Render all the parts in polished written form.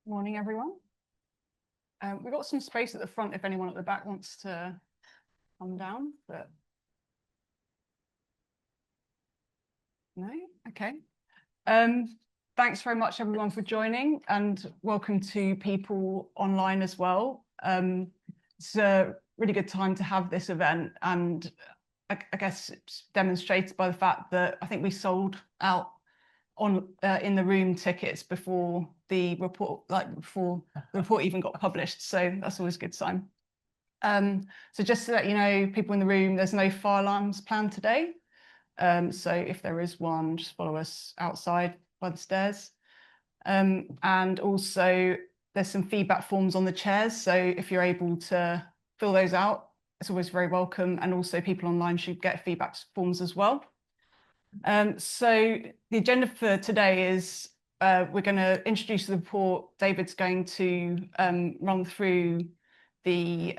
Morning, everyone. We've got some space at the front if anyone at the back wants to come down, but no? Okay. Thanks very much, everyone, for joining, and welcome to people online as well. It's a really good time to have this event, and I guess it's demonstrated by the fact that I think we sold out on in the room tickets before the report, before the report even got published. So that's always a good sign. So just to let you know, people in the room, there's no fire alarms planned today. So if there is one, just follow us outside by the stairs. And also there's some feedback forms on the chairs. So if you're able to fill those out, it's always very welcome. And also people online should get feedback forms as well. So the agenda for today is we're going to introduce the report. David's going to run through the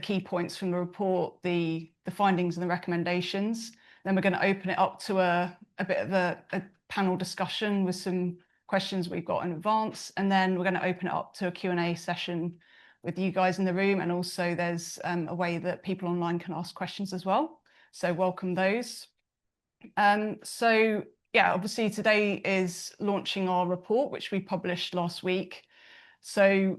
key points from the report, the findings and the recommendations. Then we're going to open it up to a bit of a panel discussion with some questions we've got in advance. And then we're going to open it up to a Q&A session with you guys in the room. And also there's a way that people online can ask questions as well. So welcome those. So yeah, obviously today is launching our report, which we published last week. So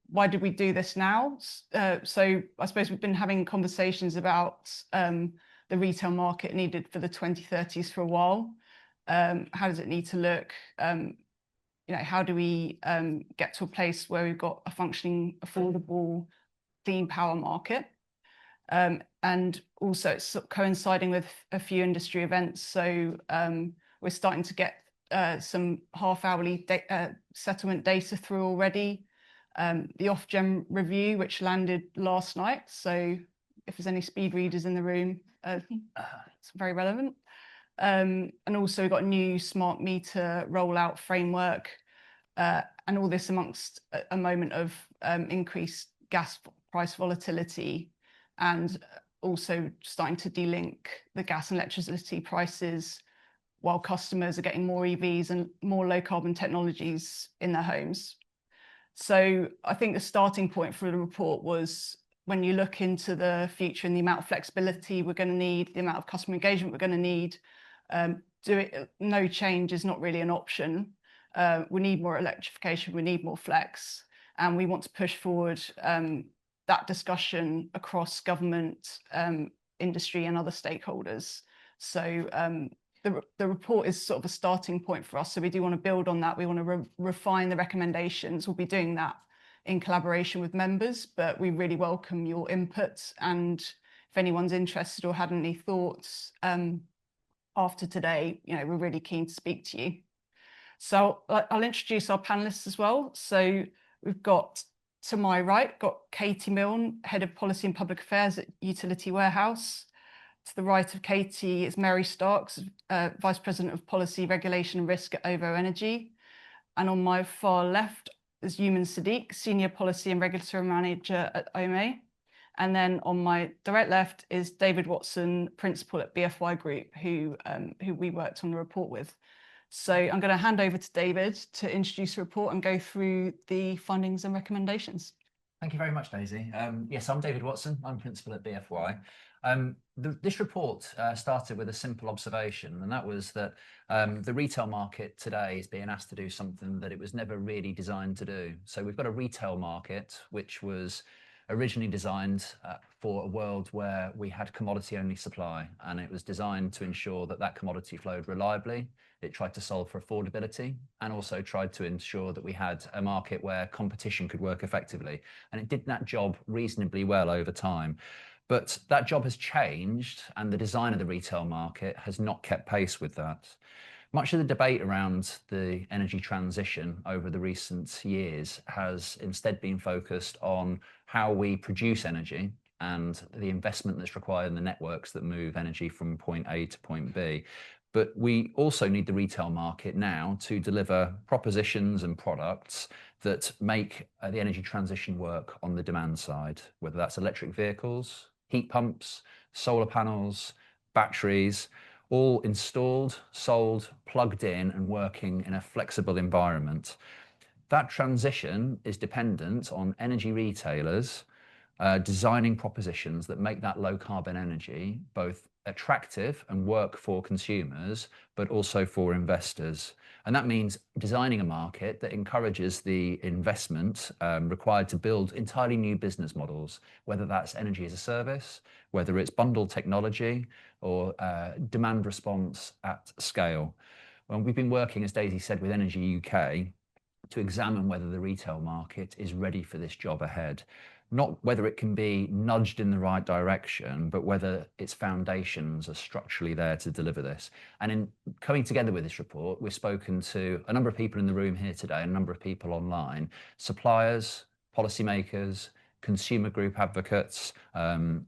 why did we do this now? So I suppose we've been having conversations about the retail market needed for the 2030s for a while. How does it need to look? How do we get to a place where we've got a functioning, affordable, clean power market? And also it's sort of coinciding with a few industry events. So we're starting to get some half-hourly settlement data through already. The Ofgem review, which landed last night. So if there's any speed readers in the room, it's very relevant. And also we've got a new smart meter rollout framework, and all this amongst a moment of increased gas price volatility, and also starting to delink the gas and electricity prices while customers are getting more EVs and more low carbon technologies in their homes. So I think the starting point for the report was when you look into the future and the amount of flexibility we're going to need, the amount of customer engagement we're going to need, no change is not really an option. We need more electrification, we need more flex, and we want to push forward that discussion across government, industry and other stakeholders. So the report is sort of a starting point for us. So we do want to build on that. We want to refine the recommendations. We'll be doing that in collaboration with members, but we really welcome your input. And if anyone's interested or had any thoughts after today, we're really keen to speak to you. So I'll introduce our panelists as well. So we've got, to my right, got Katie Milne, Head of Policy and Public Affairs at Utility Warehouse. To the right of Katie is Mary Starks, Vice President of Policy, Regulation and Risk at OVO Energy. And on my far left is Yumann Siddiq, Senior Policy and Regulatory Manager at Ohme. And then on my direct left is David Watson, Principal at BFY Group, who we worked on the report with. So I'm going to hand over to David to introduce the report and go through the findings and recommendations. Thank you very much, Daisy. Yes, I'm David Watson. I'm Principal at BFY. This report started with a simple observation, and that was that the retail market today is being asked to do something that it was never really designed to do. So we've got a retail market which was originally designed for a world where we had commodity-only supply, and it was designed to ensure that that commodity flowed reliably. It tried to solve for affordability and also tried to ensure that we had a market where competition could work effectively. And it did that job reasonably well over time. But that job has changed, and the design of the retail market has not kept pace with that. Much of the debate around the energy transition over the recent years has instead been focused on how we produce energy and the investment that's required in the networks that move energy from point A to point B. But we also need the retail market now to deliver propositions and products that make the energy transition work on the demand side, whether that's electric vehicles, heat pumps, solar panels, batteries, all installed, sold, plugged in and working in a flexible environment. that transition is dependent on energy retailers designing propositions that make that low carbon energy both attractive and work for consumers, but also for investors. And that means designing a market that encourages the investment required to build entirely new business models, whether that's energy as a service, whether it's bundled technology or demand response at scale. Well, we've been working, as Daisy said, with Energy UK to examine whether the retail market is ready for this job ahead. Not whether it can be nudged in the right direction, but whether its foundations are structurally there to deliver this. And in coming together with this report, we've spoken to a number of people in the room here today, a number of people online, suppliers, policymakers, consumer group advocates, and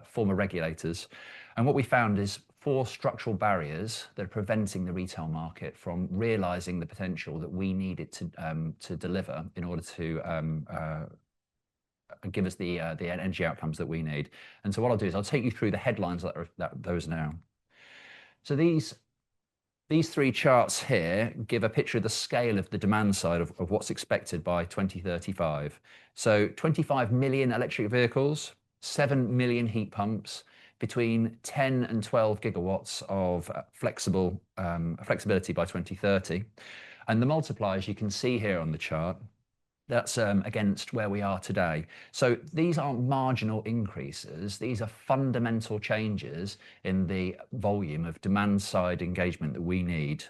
former regulators. And what we found is 4 structural barriers that are preventing the retail market from realizing the potential that we need it to deliver in order to give us the energy outcomes that we need. And so what I'll do is I'll take you through the headlines those now. So these 3 charts here give a picture of the scale of the demand side of what's expected by 2035. So 25 million electric vehicles, 7 million heat pumps, between 10 and 12 gigawatts of flexibility by 2030. And the multipliers you can see here on the chart, that's against where we are today. So these aren't marginal increases. These are fundamental changes in the volume of demand side engagement that we need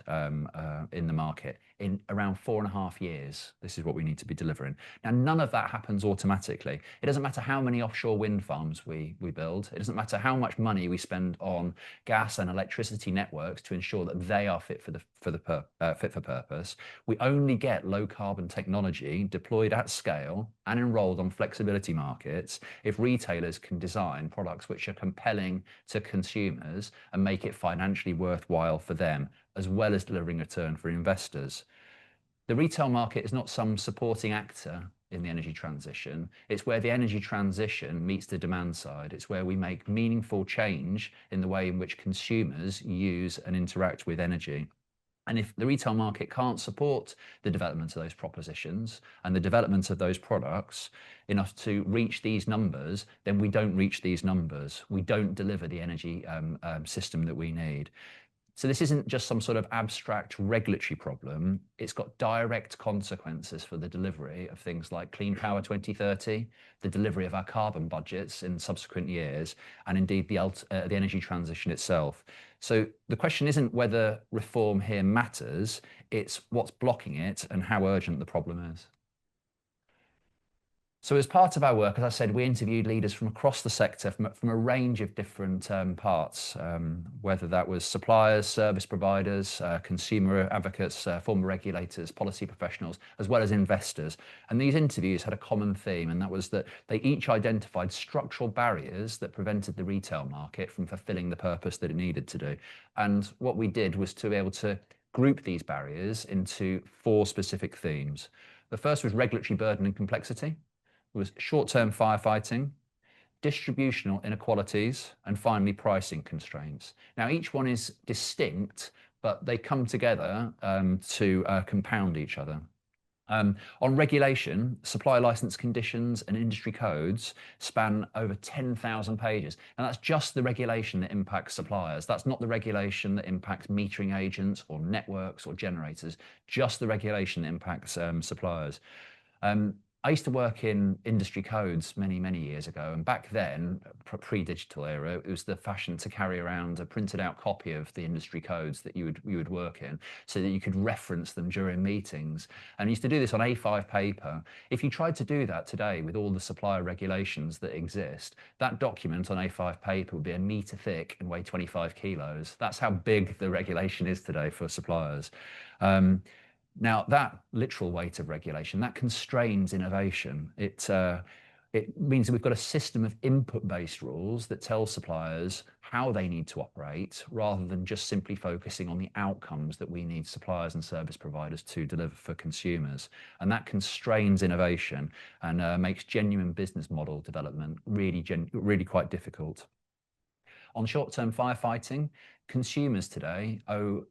in the market. In around 4.5 years, this is what we need to be delivering. Now, none of that happens automatically. It doesn't matter how many offshore wind farms we build. It doesn't matter how much money we spend on gas and electricity networks to ensure that they are fit for purpose. We only get low carbon technology deployed at scale and enrolled on flexibility markets if retailers can design products which are compelling to consumers and make it financially worthwhile for them, as well as delivering a return for investors. The retail market is not some supporting actor in the energy transition. It's where the energy transition meets the demand side. It's where we make meaningful change in the way in which consumers use and interact with energy. And if the retail market can't support the development of those propositions and the development of those products enough to reach these numbers, then we don't reach these numbers. We don't deliver the energy system that we need. So this isn't just some sort of abstract regulatory problem. It's got direct consequences for the delivery of things like Clean Power 2030, the delivery of our carbon budgets in subsequent years, and indeed the energy transition itself. So the question isn't whether reform here matters, it's what's blocking it and how urgent the problem is. So as part of our work, as I said, we interviewed leaders from across the sector, from a range of different parts, whether that was suppliers, service providers, consumer advocates, former regulators, policy professionals, as well as investors. And these interviews had a common theme, and that was that they each identified structural barriers that prevented the retail market from fulfilling the purpose that it needed to do. And what we did was to be able to group these barriers into 4 specific themes. The first was regulatory burden and complexity. Was short-term firefighting, distributional inequalities, and finally pricing constraints. Now, each one is distinct, but they come together to compound each other. On regulation, supply license conditions and industry codes span over 10,000 pages. And that's just the regulation that impacts suppliers. That's not the regulation that impacts metering agents or networks or generators, just the regulation that impacts suppliers. I used to work in industry codes many, many years ago. And back then, pre-digital era, it was the fashion to carry around a printed out copy of the industry codes that you would work in so that you could reference them during meetings. And I used to do this on A5 paper. If you tried to do that today with all the supplier regulations that exist, that document on A5 paper would be 1 meter thick and weigh 25 kilos. That's how big the regulation is today for suppliers. Now, that literal weight of regulation, that constrains innovation. It means that we've got a system of input-based rules that tell suppliers how they need to operate, rather than just simply focusing on the outcomes that we need suppliers and service providers to deliver for consumers. And that constrains innovation and makes genuine business model development really quite difficult. On short-term firefighting, consumers today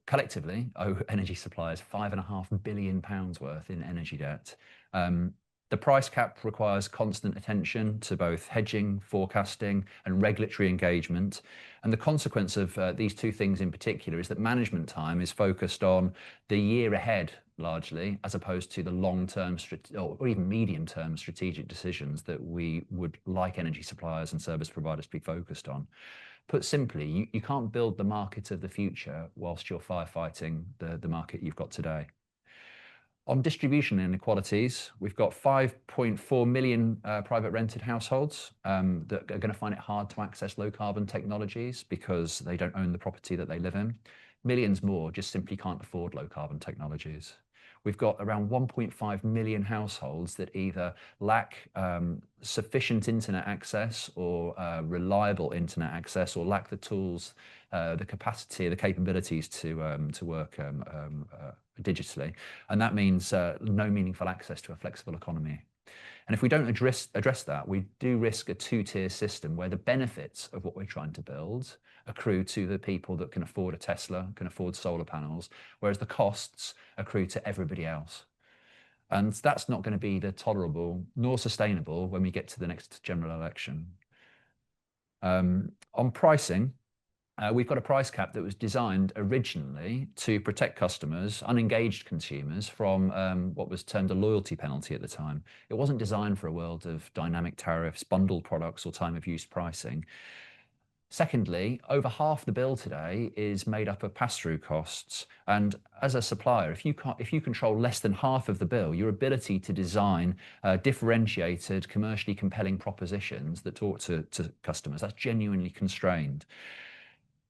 collectively owe energy suppliers £5.5 billion worth in energy debt. The price cap requires constant attention to both hedging, forecasting, and regulatory engagement. And the consequence of these two things in particular is that management time is focused on the year ahead largely, as opposed to the long-term or even medium-term strategic decisions that we would like energy suppliers and service providers to be focused on. Put simply, you can't build the market of the future whilst you're firefighting the market you've got today. On distribution inequalities, we've got 5.4 million private rented households that are going to find it hard to access low carbon technologies because they don't own the property that they live in. Millions more just simply can't afford low carbon technologies. We've got around 1.5 million households that either lack sufficient internet access or reliable internet access, or lack the tools, the capacity, the capabilities to work digitally. And that means no meaningful access to a flexible economy. And if we don't address that, we do risk a two-tier system where the benefits of what we're trying to build accrue to the people that can afford a Tesla, can afford solar panels, whereas the costs accrue to everybody else. And that's not going to be either tolerable nor sustainable when we get to the next general election. On pricing, we've got a price cap that was designed originally to protect customers, unengaged consumers, from what was termed a loyalty penalty at the time. It wasn't designed for a world of dynamic tariffs, bundled products, or time of use pricing. Secondly, over half the bill today is made up of pass-through costs. And as a supplier, if you control less than half of the bill, your ability to design differentiated, commercially compelling propositions that talk to customers, that's genuinely constrained.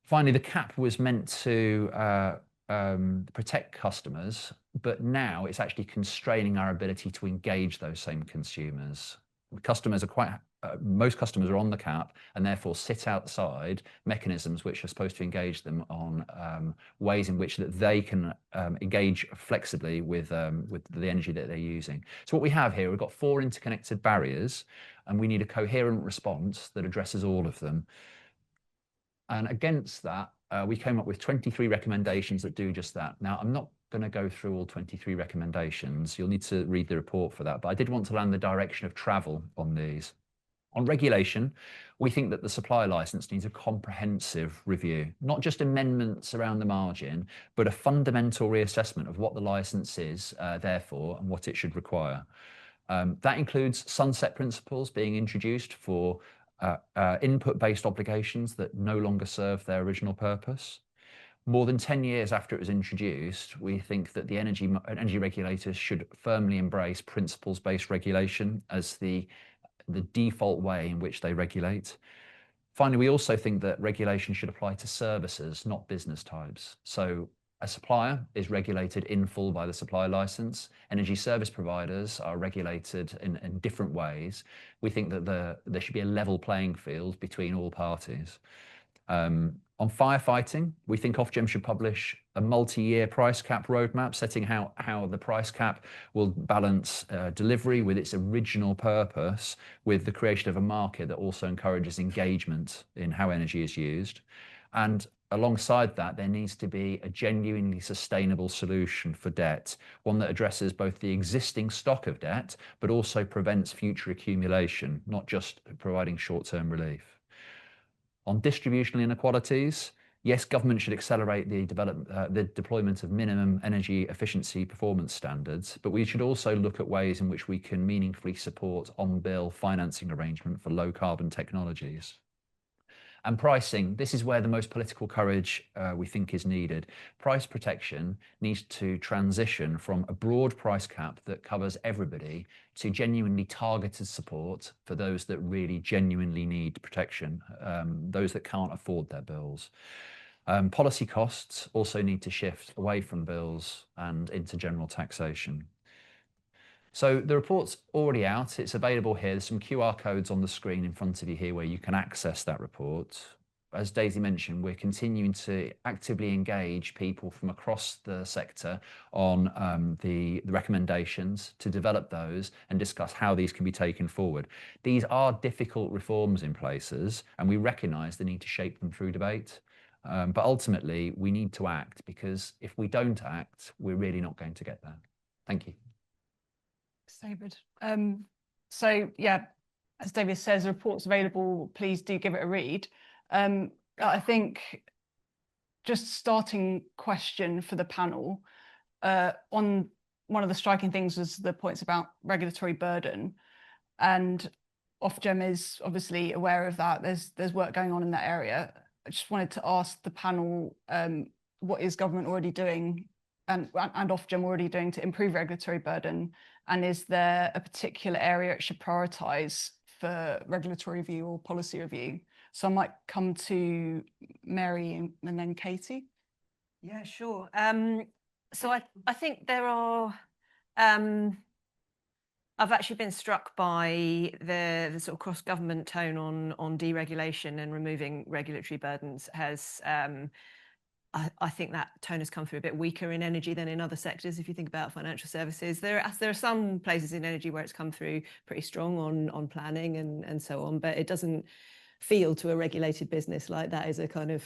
Finally, the cap was meant to protect customers, but now it's actually constraining our ability to engage those same consumers. Most customers are on the cap and therefore sit outside mechanisms which are supposed to engage them on ways in which that they can engage flexibly with the energy that they're using. So what we have here, we've got 4 interconnected barriers, and we need a coherent response that addresses all of them. And against that, we came up with 23 recommendations that do just that. Now, I'm not going to go through all 23 recommendations. You'll need to read the report for that. But I did want to land the direction of travel on these. On regulation, we think that the supply licence needs a comprehensive review, not just amendments around the margin, but a fundamental reassessment of what the licence is, therefore, and what it should require. That includes sunset principles being introduced for input-based obligations that no longer serve their original purpose. More than 10 years after it was introduced, we think that the energy regulators should firmly embrace principles-based regulation as the default way in which they regulate. Finally, we also think that regulation should apply to services, not business types. So a supplier is regulated in full by the supply license. Energy service providers are regulated in different ways. We think that there should be a level playing field between all parties. On firefighting, we think Ofgem should publish a multi-year price cap roadmap, setting how the price cap will balance delivery with its original purpose, with the creation of a market that also encourages engagement in how energy is used. And alongside that, there needs to be a genuinely sustainable solution for debt, one that addresses both the existing stock of debt, but also prevents future accumulation, not just providing short-term relief. On distributional inequalities, yes, government should accelerate the deployment of minimum energy efficiency performance standards, but we should also look at ways in which we can meaningfully support on-bill financing arrangement for low-carbon technologies. And pricing, this is where the most political courage we think is needed. Price protection needs to transition from a broad price cap that covers everybody to genuinely targeted support for those that really genuinely need protection, those that can't afford their bills. Policy costs also need to shift away from bills and into general taxation. So the report's already out. It's available here. There's some QR codes on the screen in front of you here where you can access that report. as Daisy mentioned, we're continuing to actively engage people from across the sector on the recommendations, to develop those and discuss how these can be taken forward. These are difficult reforms in places, and we recognise the need to shape them through debate. But ultimately, we need to act, because if we don't act, we're really not going to get there. Thank you. Thanks, David. So yeah, as David says, the report's available. Please do give it a read. I think just starting question for the panel, on one of the striking things was the points about regulatory burden, and Ofgem is obviously aware of that. There's work going on in that area. I just wanted to ask the panel, what is government already doing and Ofgem already doing to improve regulatory burden? And is there a particular area it should prioritise for regulatory review or policy review? So I might come to Mary and then Katie. Yeah, sure. So I think there are, I've actually been struck by the sort of cross-government tone on deregulation and removing regulatory burdens. I think that tone has come through a bit weaker in energy than in other sectors. If you think about financial services, there are some places in energy where it's come through pretty strong on planning and so on, but it doesn't feel to a regulated business like that is a kind of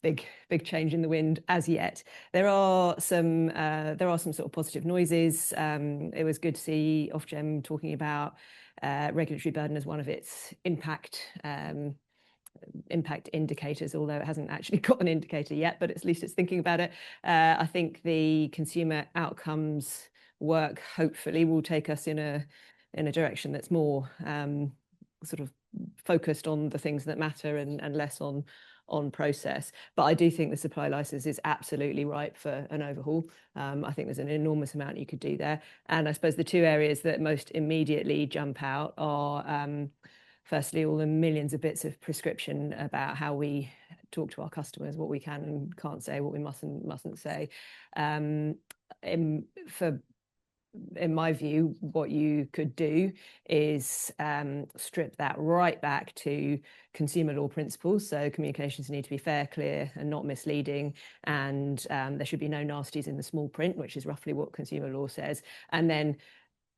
big change in the wind as yet. There are some sort of positive noises. It was good to see Ofgem talking about regulatory burden as one of its impact indicators, although it hasn't actually got an indicator yet, but at least it's thinking about it. I think the consumer outcomes work hopefully will take us in a direction that's more sort of focused on the things that matter and less on process. But I do think the supply license is absolutely ripe for an overhaul. I think there's an enormous amount you could do there. And I suppose the two areas that most immediately jump out are firstly, all the millions of bits of prescription about how we talk to our customers, what we can and can't say, what we mustn't say. In my view, what you could do is strip that right back to consumer law principles. So communications need to be fair, clear, and not misleading. And there should be no nasties in the small print, which is roughly what consumer law says. And then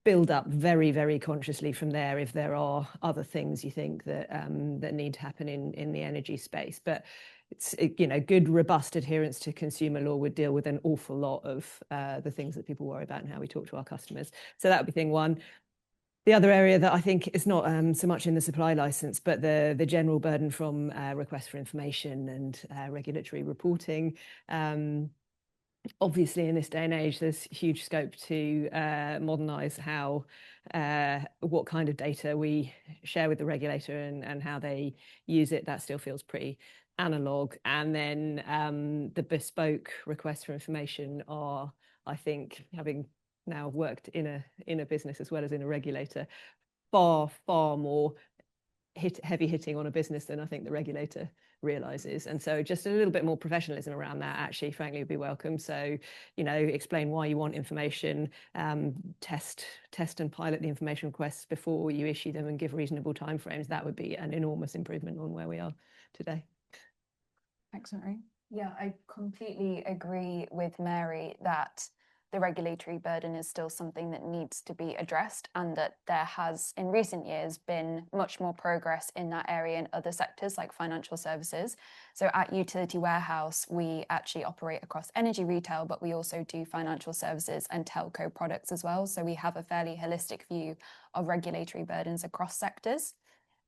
build up very, very consciously from there if there are other things you think that that need to happen in the energy space. But it's, good, robust adherence to consumer law would deal with an awful lot of the things that people worry about and how we talk to our customers. So that would be thing one. The other area that I think is not so much in the supply license, but the general burden from requests for information and regulatory reporting. Obviously, in this day and age, there's huge scope to modernise what kind of data we share with the regulator and how they use it. That still feels pretty analog. And then the bespoke requests for information are, I think, having now worked in a business as well as in a regulator, far more heavy hitting on a business than I think the regulator realizes. And so just a little bit more professionalism around that actually frankly would be welcome. So explain why you want information, test and pilot the information requests before you issue them and give reasonable timeframes. That would be an enormous improvement on where we are today. Thanks, Mary. Yeah, I completely agree with Mary that the regulatory burden is still something that needs to be addressed, and that there has in recent years been much more progress in that area in other sectors like financial services. So at Utility Warehouse, we actually operate across energy retail, but we also do financial services and telco products as well. So we have a fairly holistic view of regulatory burdens across sectors.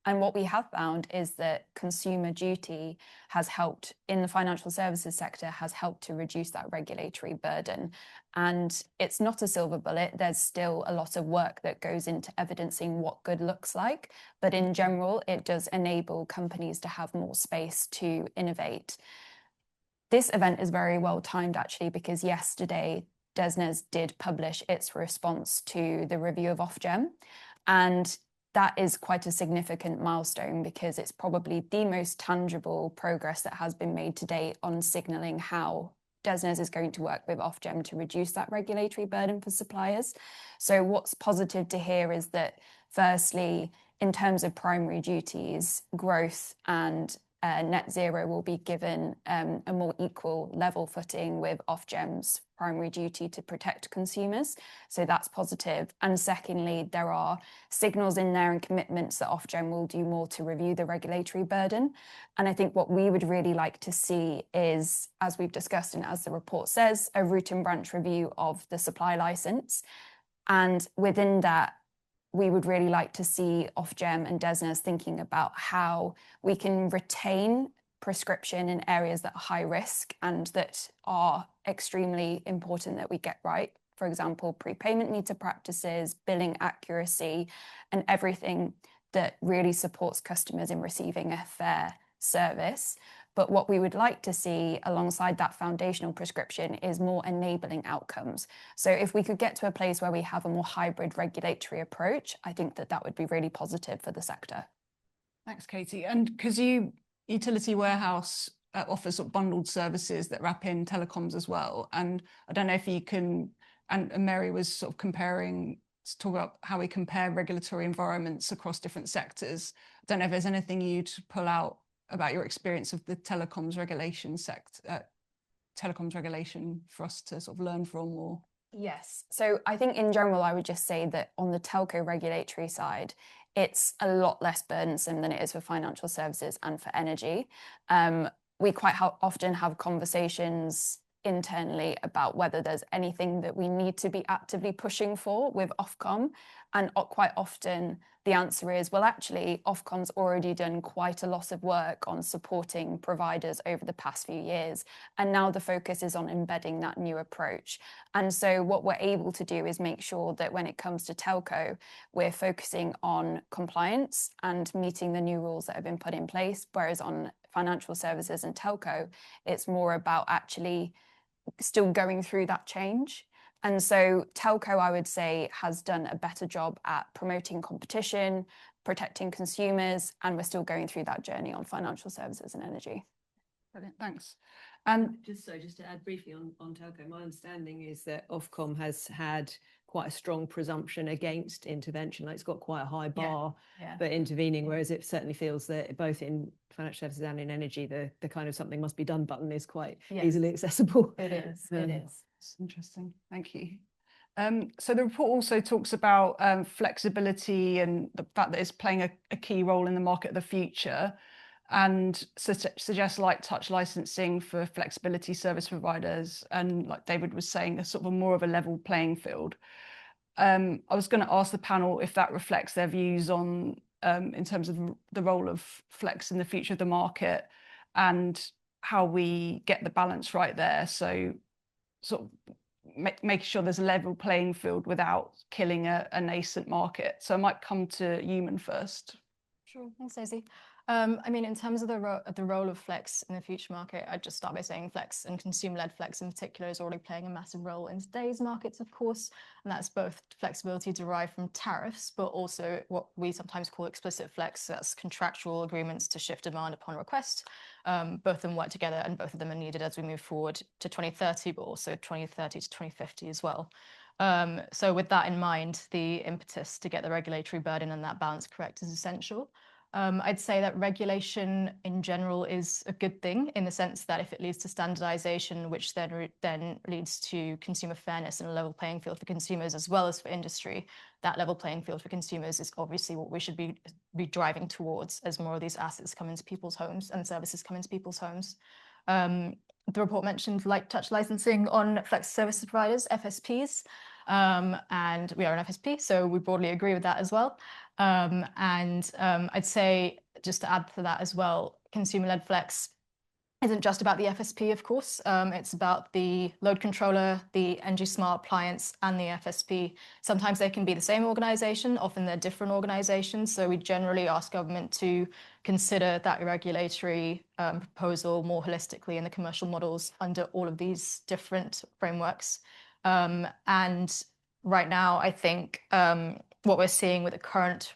And what we have found is that consumer duty has helped in the financial services sector, has helped to reduce that regulatory burden. And it's not a silver bullet. There's still a lot of work that goes into evidencing what good looks like. But in general, it does enable companies to have more space to innovate. This event is very well timed, actually, because yesterday, DESNZ did publish its response to the review of Ofgem. And that is quite a significant milestone because it's probably the most tangible progress that has been made to date on signalling how DESNZ is going to work with Ofgem to reduce that regulatory burden for suppliers. So what's positive to hear is that, firstly, in terms of primary duties, growth and net zero will be given a more equal level footing with Ofgem's primary duty to protect consumers. So that's positive. And secondly, there are signals in there and commitments that Ofgem will do more to review the regulatory burden. And I think what we would really like to see is, as we've discussed and as the report says, a root and branch review of the supply licence. And within that, we would really like to see Ofgem and DESNZ thinking about how we can retain prescription in areas that are high risk and that are extremely important that we get right. For example, prepayment meter practices, billing accuracy, and everything that really supports customers in receiving a fair service. But what we would like to see alongside that foundational prescription is more enabling outcomes. So if we could get to a place where we have a more hybrid regulatory approach, I think that that would be really positive for the sector. Thanks, Katie. And because Utility Warehouse offers sort of bundled services that wrap in telecoms as well. And I don't know if you can, and Mary was sort of talk about how we compare regulatory environments across different sectors. I don't know if there's anything you'd pull out about your experience of the telecoms regulation for us to sort of learn from or? Yes. So I think in general, I would just say that on the telco regulatory side, it's a lot less burdensome than it is for financial services and for energy. We quite often have conversations internally about whether there's anything that we need to be actively pushing for with Ofcom. And quite often the answer is, well, actually, Ofcom's already done quite a lot of work on supporting providers over the past few years. And now the focus is on embedding that new approach. And so what we're able to do is make sure that when it comes to telco, we're focusing on compliance and meeting the new rules that have been put in place. Whereas on financial services and telco, it's more about actually still going through that change. And so telco, I would say, has done a better job at promoting competition, protecting consumers, and we're still going through that journey on financial services and energy. Brilliant, thanks. And just to add briefly on telco, my understanding is that Ofcom has had quite a strong presumption against intervention. Like it's got quite a high bar for intervening, whereas it certainly feels that both in financial services and in energy, the kind of something must be done button is quite easily accessible. It is. It is. It's interesting. Thank you. So the report also talks about flexibility and the fact that it's playing a key role in the market of the future, and suggests light touch licensing for flexibility service providers. And like David was saying, a sort of more of a level playing field. I was going to ask the panel if that reflects their views on in terms of the role of flex in the future of the market and how we get the balance right there. So sort of making sure there's a level playing field without killing a nascent market. So I might come to Yumann first. Sure, thanks, Daisy. I mean, in terms of the role of flex in the future market, I'd just start by saying flex and consumer-led flex in particular is already playing a massive role in today's markets, of course, and that's both flexibility derived from tariffs, but also what we sometimes call explicit flex. That's contractual agreements to shift demand upon request. Both of them work together, and both of them are needed as we move forward to 2030, but also 2030 to 2050 as well. So with that in mind, the impetus to get the regulatory burden and that balance correct is essential. I'd say that regulation in general is a good thing in the sense that if it leads to standardization, which then leads to consumer fairness and a level playing field for consumers as well as for industry, that level playing field for consumers is obviously what we should be driving towards as more of these assets come into people's homes and services come into people's homes. The report mentioned light touch licensing on flex service providers, FSPs, and we are an FSP, so we broadly agree with that as well. I'd say, just to add to that as well, consumer-led flex isn't just about the FSP, of course. It's about the load controller, the Energy Smart appliance, and the FSP. Sometimes they can be the same organization, often they're different organizations. So we generally ask government to consider that regulatory proposal more holistically in the commercial models under all of these different frameworks. And right now, I think what we're seeing with the current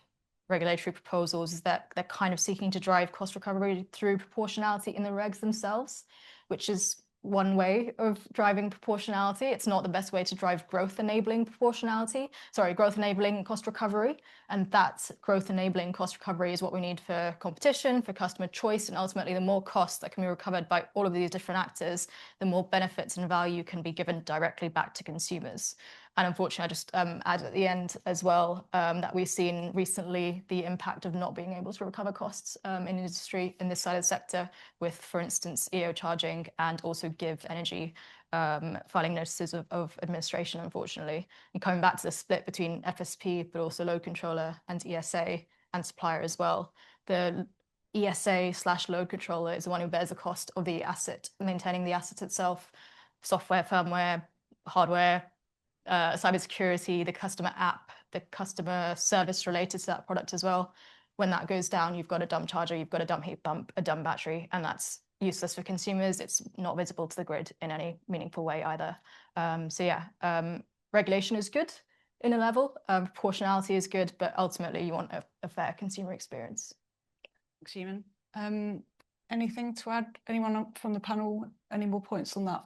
regulatory proposals is that they're kind of seeking to drive cost recovery through proportionality in the regs themselves, which is one way of driving proportionality. It's not the best way to drive growth enabling growth enabling cost recovery. And that growth enabling cost recovery is what we need for competition, for customer choice, and ultimately the more costs that can be recovered by all of these different actors, the more benefits and value can be given directly back to consumers. And unfortunately, I just add at the end as well that we've seen recently the impact of not being able to recover costs in industry in this side of the sector with, for instance, EO charging and also Give Energy filing notices of administration, unfortunately. And coming back to the split between FSP, but also load controller and ESA and supplier as well. The ESA/load controller is the one who bears the cost of the asset, maintaining the asset itself, software, firmware, hardware, cybersecurity, the customer app, the customer service related to that product as well. When that goes down, you've got a dumb charger, you've got a dumb heat pump, a dumb battery, and that's useless for consumers. It's not visible to the grid in any meaningful way either. Regulation is good in a level, proportionality is good, but ultimately you want a fair consumer experience. Thanks, Yumann. Anything to add? Anyone from the panel? Any more points on that?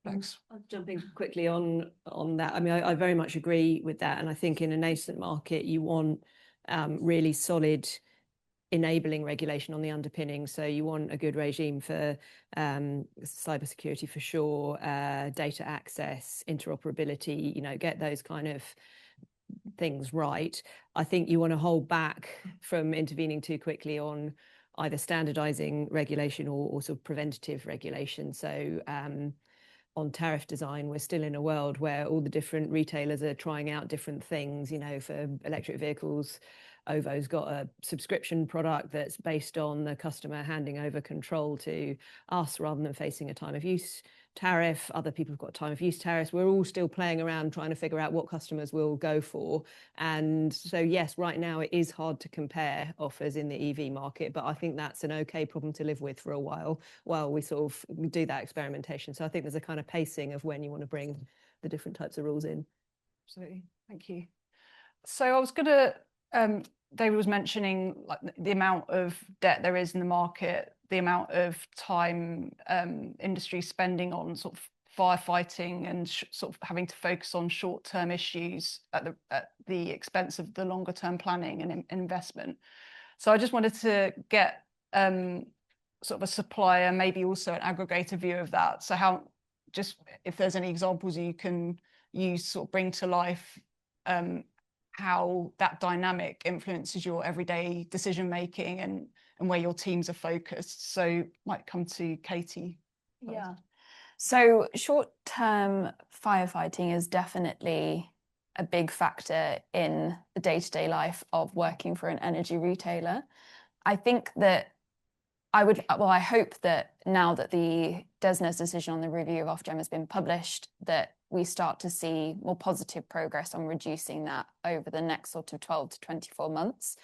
Thanks. I'll jump in quickly on that. I mean, I very much agree with that. And I think in a nascent market, you want really solid enabling regulation on the underpinning. So you want a good regime for cybersecurity for sure, data access, interoperability, get those kind of things right. I think you want to hold back from intervening too quickly on either standardizing regulation or sort of preventative regulation. So on tariff design, we're still in a world where all the different retailers are trying out different things. For electric vehicles, OVO's got a subscription product that's based on the customer handing over control to us rather than facing a time of use tariff. Other people have got time of use tariffs. We're all still playing around trying to figure out what customers will go for. And so, yes, right now it is hard to compare offers in the EV market, but I think that's an okay problem to live with for a while we sort of do that experimentation. So I think there's a kind of pacing of when you want to bring the different types of rules in. Absolutely. Thank you. So I was going to, David was mentioning like the amount of debt there is in the market, the amount of time industry spending on sort of firefighting and sort of having to focus on short-term issues at the expense of the longer-term planning and investment. So I just wanted to get sort of a supplier, maybe also an aggregator view of that. So how, just if there's any examples you can use, sort of bring to life how that dynamic influences your everyday decision making and where your teams are focused. So might come to Katie first. Yeah. So short-term firefighting is definitely a big factor in the day-to-day life of working for an energy retailer. I think that I hope that now that the DESNZ decision on the review of Ofgem has been published, that we start to see more positive progress on reducing that over the next sort of 12 to 24 months.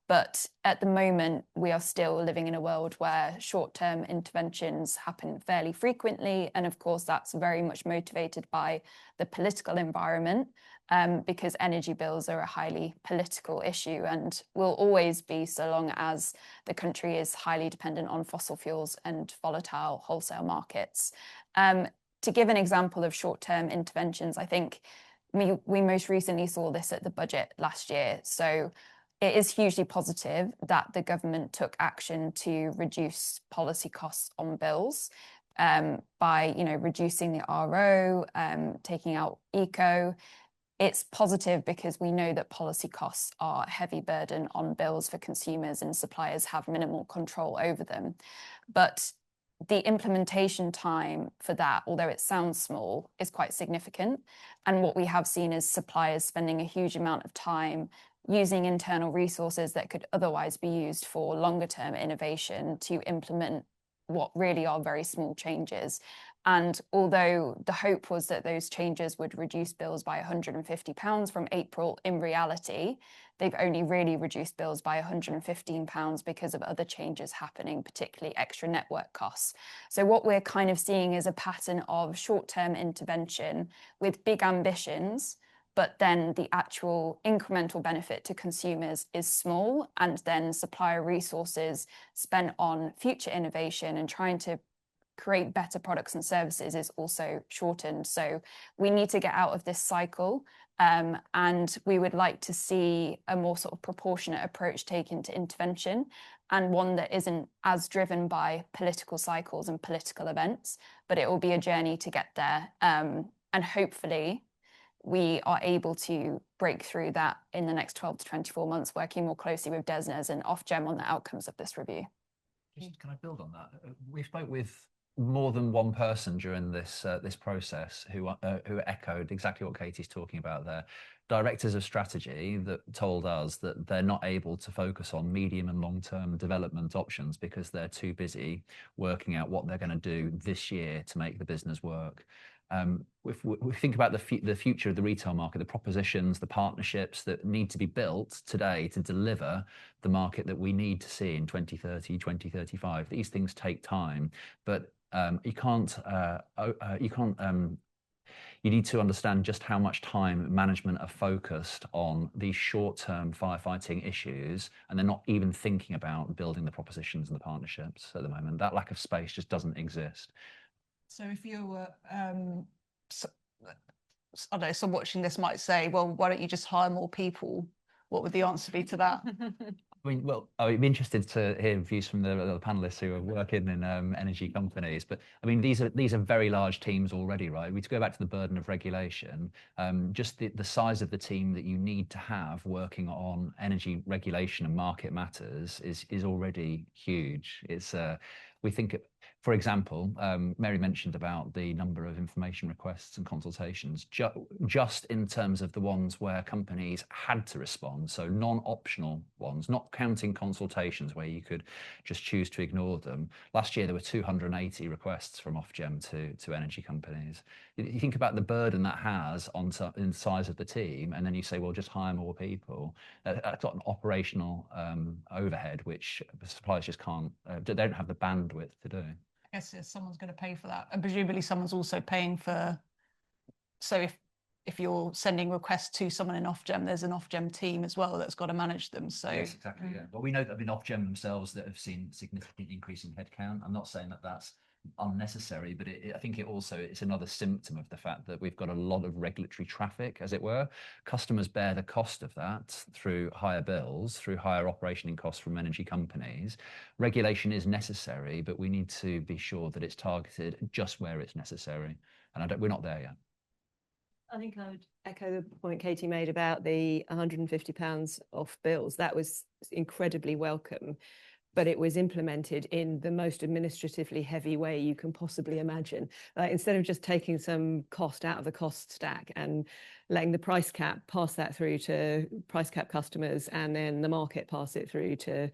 But at the moment, we are still living in a world where short-term interventions happen fairly frequently. And of course, that's very much motivated by the political environment, because energy bills are a highly political issue and will always be so long as the country is highly dependent on fossil fuels and volatile wholesale markets. To give an example of short-term interventions, I think we most recently saw this at the budget last year. So it is hugely positive that the government took action to reduce policy costs on bills by reducing the RO, taking out eco. It's positive because we know that policy costs are a heavy burden on bills for consumers and suppliers have minimal control over them. But the implementation time for that, although it sounds small, is quite significant. And what we have seen is suppliers spending a huge amount of time using internal resources that could otherwise be used for longer term innovation to implement what really are very small changes. And although the hope was that those changes would reduce bills by £150 from April, in reality, they've only really reduced bills by £115 because of other changes happening, particularly extra network costs. So what we're kind of seeing is a pattern of short-term intervention with big ambitions, but then the actual incremental benefit to consumers is small, and then supplier resources spent on future innovation and trying to create better products and services is also shortened. So we need to get out of this cycle, and we would like to see a more sort of proportionate approach taken to intervention, and one that isn't as driven by political cycles and political events, but it will be a journey to get there. And hopefully we are able to break through that in the next 12 to 24 months, working more closely with DESNZ and Ofgem on the outcomes of this review. Just, can I build on that? We spoke with more than one person during this this process who echoed exactly what Katie's talking about there. Directors of strategy that told us that they're not able to focus on medium and long-term development options because they're too busy working out what they're going to do this year to make the business work. If we think about the future of the retail market, the propositions, the partnerships that need to be built today to deliver the market that we need to see in 2030, 2035, these things take time, but you need to understand just how much time management are focused on these short-term firefighting issues, and they're not even thinking about building the propositions and the partnerships at the moment. That lack of space just doesn't exist. So if you were, I don't know, someone watching this might say, well, why don't you just hire more people? What would the answer be to that? I mean, well, I'd be interested to hear views from the panelists who are working in energy companies. But I mean, these are very large teams already, right? We to go back to the burden of regulation. Just the size of the team that you need to have working on energy regulation and market matters is already huge. It's we think, for example, Mary mentioned about the number of information requests and consultations, just in terms of the ones where companies had to respond, so non-optional ones, not counting consultations where you could just choose to ignore them. Last year, there were 280 requests from Ofgem to energy companies. You think about the burden that has on in the size of the team, and then you say, well, just hire more people. That's got an operational overhead, which suppliers just can't, they don't have the bandwidth to do. I guess someone's going to pay for that, and presumably someone's also paying for. So if you're sending requests to someone in Ofgem, there's an Ofgem team as well that's got to manage them. So yes, exactly. Yeah. Well, we know that in Ofgem themselves that have seen significant increase in headcount. I'm not saying that that's unnecessary, but I think it's another symptom of the fact that we've got a lot of regulatory traffic, as it were. Customers bear the cost of that through higher bills, through higher operating costs from energy companies. Regulation is necessary, but we need to be sure that it's targeted just where it's necessary, and we're not there yet. I think I would echo the point Katie made about the £150 off bills. That was incredibly welcome, but it was implemented in the most administratively heavy way you can possibly imagine. Like, instead of just taking some cost out of the cost stack and letting the price cap pass that through to price cap customers and then the market pass it through to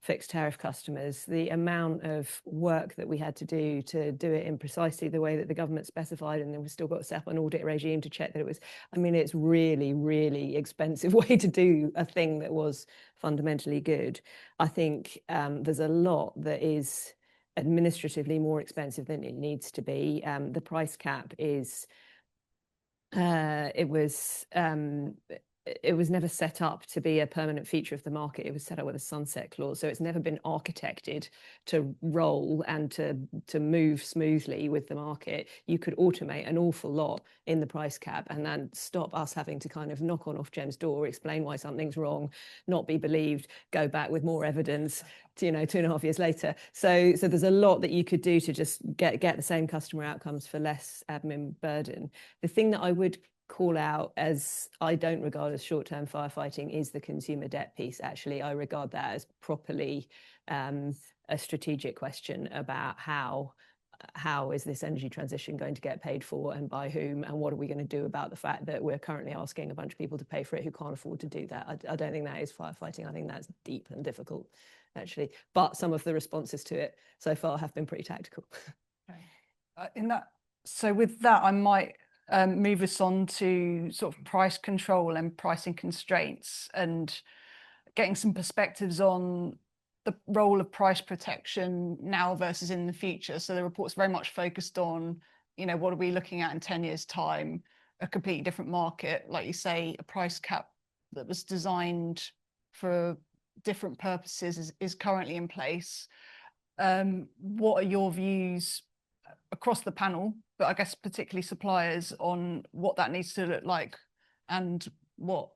fixed tariff customers, the amount of work that we had to do it in precisely the way that the government specified, and then we've still got to set up an audit regime to check that it was, I mean, it's really, really expensive way to do a thing that was fundamentally good. I think there's a lot that is administratively more expensive than it needs to be. The price cap is, it was never set up to be a permanent feature of the market. It was set up with a sunset clause. So it's never been architected to roll and to move smoothly with the market. You could automate an awful lot in the price cap and then stop us having to kind of knock on Ofgem's door, explain why something's wrong, not be believed, go back with more evidence, 2.5 years later. So there's a lot that you could do to just get the same customer outcomes for less admin burden. The thing that I would call out, as I don't regard as short-term firefighting, is the consumer debt piece. Actually, I regard that as properly a strategic question about how is this energy transition going to get paid for and by whom, and what are we going to do about the fact that we're currently asking a bunch of people to pay for it who can't afford to do that. I don't think that is firefighting. I think that's deep and difficult, actually. But some of the responses to it so far have been pretty tactical. Okay. So with that, I might move us on to sort of price control and pricing constraints, and getting some perspectives on the role of price protection now versus in the future. So the report's very much focused on, what are we looking at in 10 years' time? A completely different market, like you say, a price cap that was designed for different purposes is currently in place. What are your views across the panel, but I guess particularly suppliers, on what that needs to look like, and what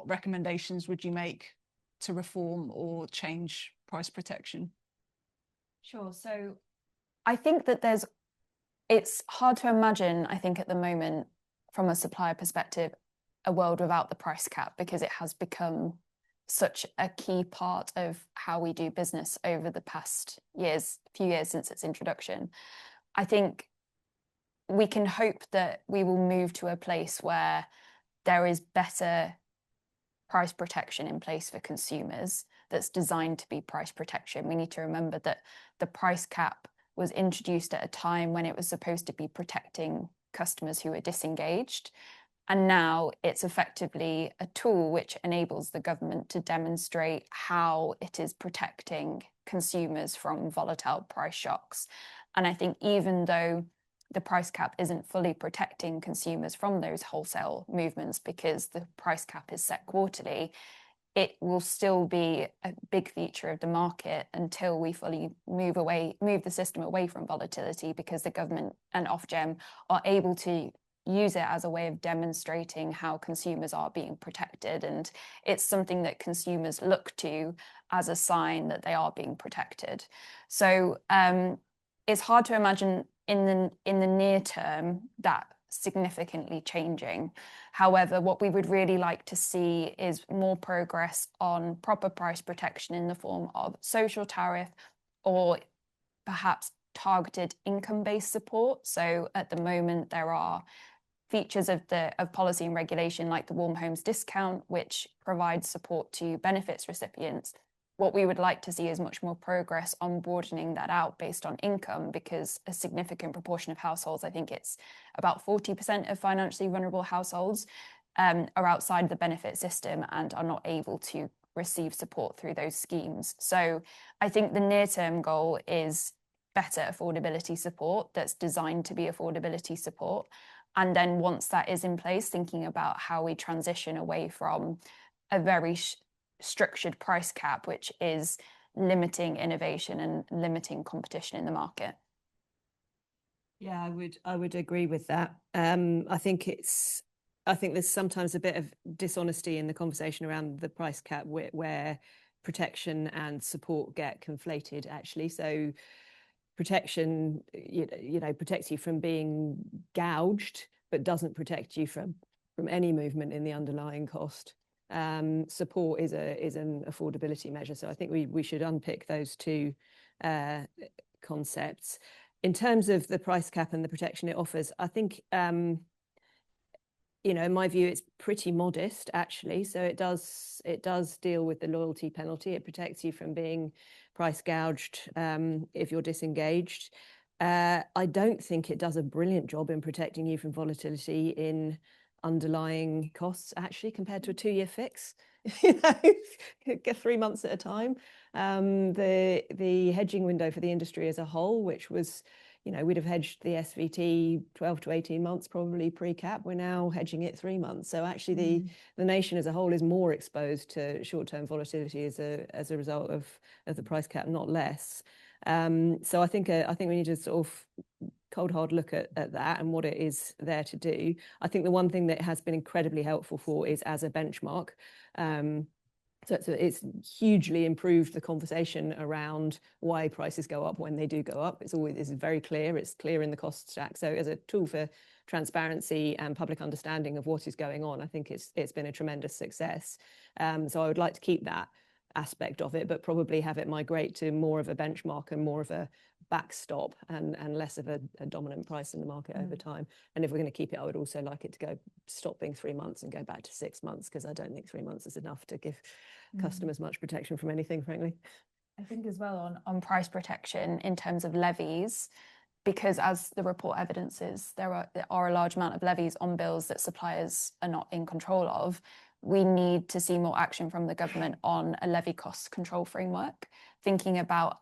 recommendations would you make to reform or change price protection? Sure. So I think that it's hard to imagine, I think, at the moment, from a supplier perspective, a world without the price cap, because it has become such a key part of how we do business over the past few years since its introduction. I think we can hope that we will move to a place where there is better price protection in place for consumers that's designed to be price protection. We need to remember that the price cap was introduced at a time when it was supposed to be protecting customers who were disengaged. And now it's effectively a tool which enables the government to demonstrate how it is protecting consumers from volatile price shocks. And I think even though the price cap isn't fully protecting consumers from those wholesale movements, because the price cap is set quarterly, it will still be a big feature of the market until we fully move the system away from volatility, because the government and Ofgem are able to use it as a way of demonstrating how consumers are being protected. And it's something that consumers look to as a sign that they are being protected. So it's hard to imagine in the near term that significantly changing. However, what we would really like to see is more progress on proper price protection in the form of social tariff, or perhaps targeted income-based support. So at the moment, there are features of policy and regulation like the Warm Homes Discount, which provides support to benefits recipients. What we would like to see is much more progress on broadening that out based on income, because a significant proportion of households, I think it's about 40% of financially vulnerable households, are outside the benefit system and are not able to receive support through those schemes. So I think the near-term goal is better affordability support that's designed to be affordability support. And then once that is in place, thinking about how we transition away from a very structured price cap, which is limiting innovation and limiting competition in the market. Yeah, I would agree with that. I think there's sometimes a bit of dishonesty in the conversation around the price cap, where protection and support get conflated, actually. So protection, protects you from being gouged, but doesn't protect you from any movement in the underlying cost. Support is an affordability measure. So I think we should unpick those two concepts. In terms of the price cap and the protection it offers, I think, in my view, it's pretty modest, actually. So it does deal with the loyalty penalty. It protects you from being price gouged if you're disengaged. I don't think it does a brilliant job in protecting you from volatility in underlying costs, actually, compared to a 2-year fix. Get 3 months at a time. The hedging window for the industry as a whole, which was, we'd have hedged the SVT 12 to 18 months probably pre-cap. We're now hedging it 3 months. So actually the nation as a whole is more exposed to short-term volatility as a result of the price cap, not less. So I think we need to sort of cold hard look at that and what it is there to do. I think the one thing that has been incredibly helpful for is as a benchmark. So it's hugely improved the conversation around why prices go up when they do go up. It's very clear. It's clear in the cost stack. So as a tool for transparency and public understanding of what is going on, I think it's been a tremendous success. So I would like to keep that aspect of it, but probably have it migrate to more of a benchmark and more of a backstop and less of a dominant price in the market over time. And if we're going to keep it, I would also like it to stop being 3 months and go back to 6 months, because I don't think 3 months is enough to give customers much protection from anything, frankly. I think as well on price protection in terms of levies, because as the report evidences, there are a large amount of levies on bills that suppliers are not in control of. We need to see more action from the government on a levy cost control framework, thinking about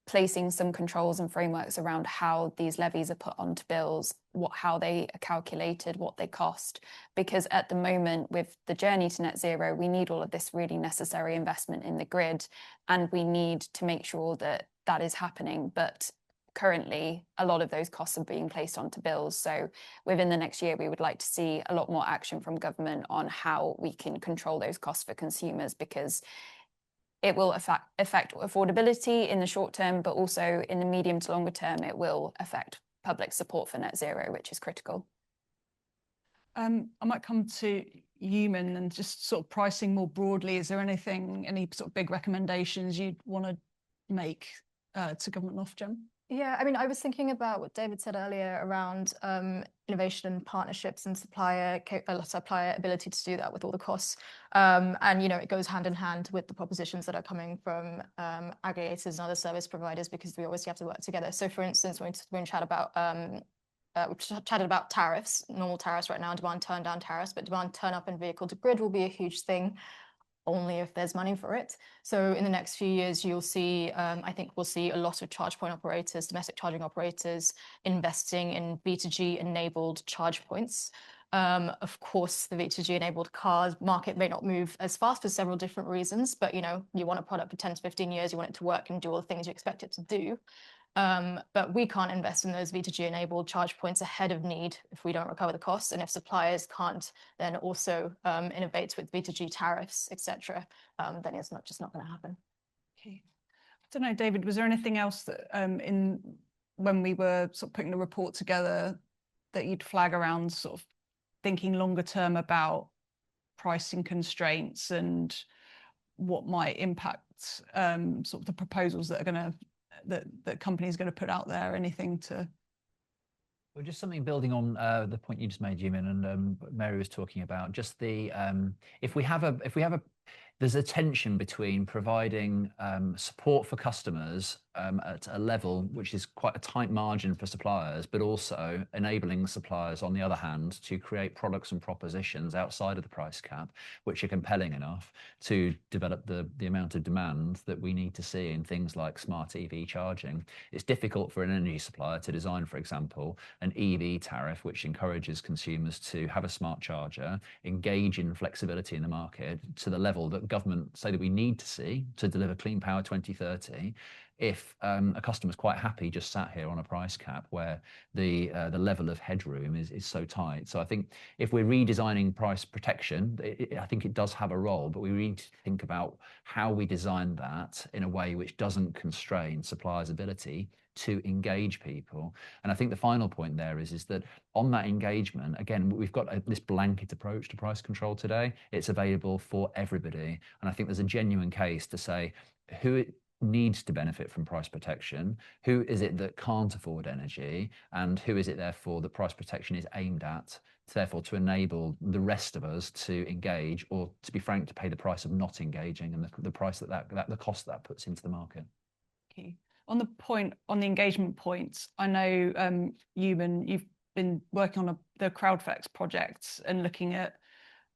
placing some controls and frameworks around how these levies are put onto bills, how they are calculated, what they cost. Because at the moment, with the journey to net zero, we need all of this really necessary investment in the grid, and we need to make sure that that is happening. But currently a lot of those costs are being placed onto bills. So within the next year, we would like to see a lot more action from government on how we can control those costs for consumers, because it will affect affordability in the short term, but also in the medium to longer term, it will affect public support for net zero, which is critical. I might come to Yumann and just sort of pricing more broadly. Is there any sort of big recommendations you'd want to make to government Ofgem? Yeah, I mean, I was thinking about what David said earlier around innovation and partnerships and supplier ability to do that with all the costs. And, you know, it goes hand in hand with the propositions that are coming from aggregators and other service providers, because we always have to work together. So, for instance, we're going to chat about we've chatted about tariffs, normal tariffs right now, demand turn down tariffs, but demand turn up in vehicle to grid will be a huge thing, only if there's money for it. So in the next few years, you'll see, I think we'll see a lot of charge point operators, domestic charging operators, investing in V2G enabled charge points. Of course, the V2G enabled cars market may not move as fast for several different reasons, but you know, you want a product for 10 to 15 years, you want it to work and do all the things you expect it to do. But we can't invest in those V2G enabled charge points ahead of need if we don't recover the costs, and if suppliers can't then also innovate with V2G tariffs, etc., then it's just not going to happen. Okay. I don't know, David, was there anything else that when we were sort of putting the report together that you'd flag around sort of thinking longer term about pricing constraints and what might impact sort of the proposals that are going to that companies are going to put out there? Anything to? Well, just something building on the point you just made, Yumann, and Mary was talking about just the if we have a there's a tension between providing support for customers at a level which is quite a tight margin for suppliers, but also enabling suppliers, on the other hand, to create products and propositions outside of the price cap, which are compelling enough to develop the amount of demand that we need to see in things like smart EV charging. It's difficult for an energy supplier to design, for example, an EV tariff which encourages consumers to have a smart charger, engage in flexibility in the market to the level that government say that we need to see to deliver clean power 2030, if a customer's quite happy just sat here on a price cap where the level of headroom is so tight. So I think if we're redesigning price protection, I think it does have a role, but we need to think about how we design that in a way which doesn't constrain suppliers' ability to engage people. And I think the final point there is that on that engagement, again, we've got this blanket approach to price control today. It's available for everybody. And I think there's a genuine case to say who needs to benefit from price protection, who is it that can't afford energy, and who is it therefore that price protection is aimed at, therefore to enable the rest of us to engage, or to be frank, to pay the price of not engaging and the price that the cost that puts into the market. Okay. On the engagement point, I know Yumann, you've been working on the CrowdFlex project and looking at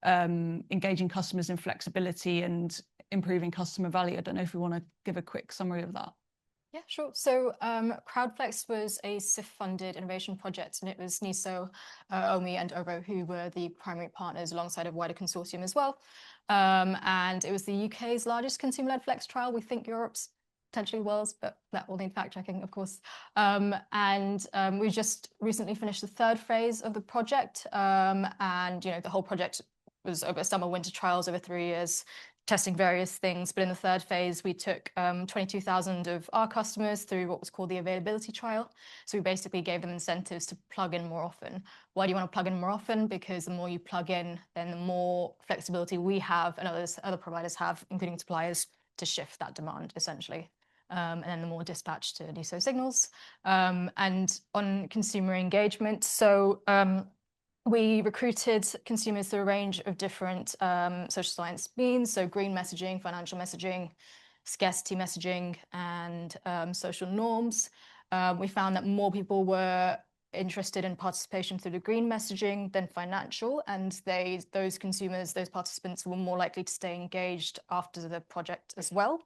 engaging customers in flexibility and improving customer value. I don't know if we want to give a quick summary of that. Yeah, sure. So CrowdFlex was a SIF-funded innovation project, and it was NISO, Ohme, and Ohme who were the primary partners alongside a wider consortium as well. And it was the UK's largest consumer-led flex trial. We think Europe's potentially world's, but that will need fact checking, of course. We just recently finished the third phase of the project, and you know, the whole project was over summer winter trials over 3 years, testing various things. But in the third phase, we took 22,000 of our customers through what was called the availability trial. So we basically gave them incentives to plug in more often. Why do you want to plug in more often? Because the more you plug in, then the more flexibility we have and other providers have, including suppliers, to shift that demand essentially. And then the more dispatch to NISO signals. And on consumer engagement, so we recruited consumers through a range of different social science means, so green messaging, financial messaging, scarcity messaging, and social norms. We found that more people were interested in participation through the green messaging than financial, and those consumers, those participants were more likely to stay engaged after the project as well.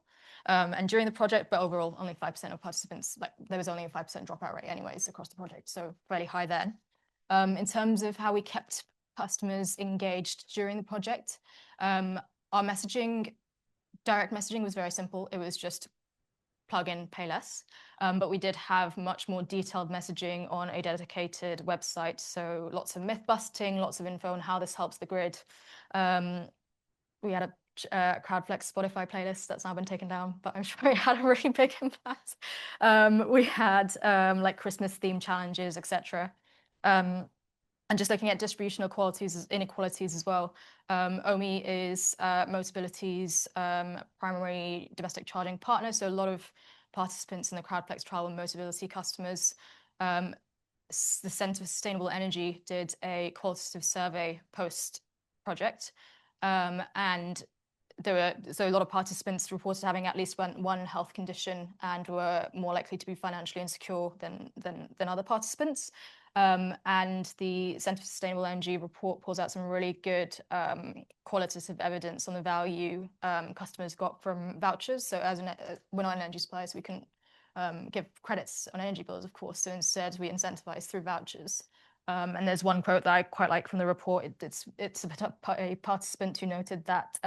And during the project, but overall only 5% of participants, like there was only a 5% dropout rate anyways across the project, so fairly high then. In terms of how we kept customers engaged during the project, our messaging, direct messaging was very simple. It was just plugin Pay Less. But we did have much more detailed messaging on a dedicated website. So lots of myth busting, lots of info on how this helps the grid. We had a CrowdFlex Spotify playlist that's now been taken down, but I'm sure it had a really big impact. We had like Christmas theme challenges, etc. And just looking at distributional inequalities as well. Ohme is Motability's primary domestic charging partner. So a lot of participants in the CrowdFlex trial were Motability customers. The Centre for Sustainable Energy did a qualitative survey post-project. And so a lot of participants reported having at least one health condition and were more likely to be financially insecure than other participants. And the Centre for Sustainable Energy report pulls out some really good qualitative evidence on the value customers got from vouchers. So we're not an energy supplier, so we couldn't give credits on energy bills, of course. So instead, we incentivize through vouchers. And there's one quote that I quite like from the report. It's a participant who noted that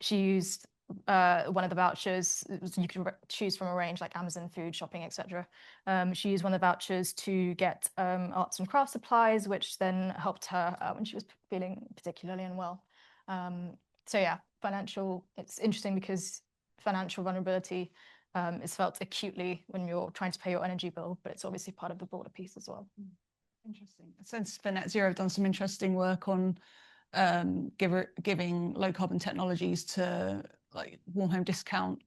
she used one of the vouchers. You can choose from a range like Amazon food, shopping, etc. She used one of the vouchers to get arts and craft supplies, which then helped her when she was feeling particularly unwell. So yeah, it's interesting because financial vulnerability is felt acutely when you're trying to pay your energy bill, but it's obviously part of the broader piece as well. Interesting. Centre for Net Zero have done some interesting work on giving low carbon technologies to like warm home discount,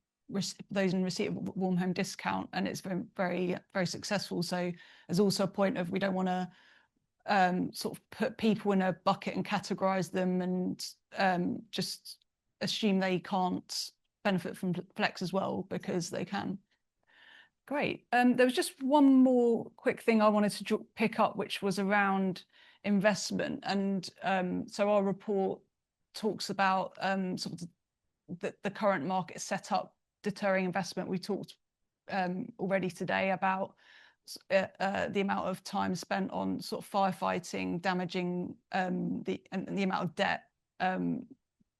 those in receipt of warm home discount, and it's been very, very successful. So there's also a point of we don't want to sort of put people in a bucket and categorize them and just assume they can't benefit from Flex as well, because they can. Great. There was just one more quick thing I wanted to pick up, which was around investment. And so our report talks about sort of the current market setup deterring investment. We talked already today about the amount of time spent on sort of firefighting, damaging and the amount of debt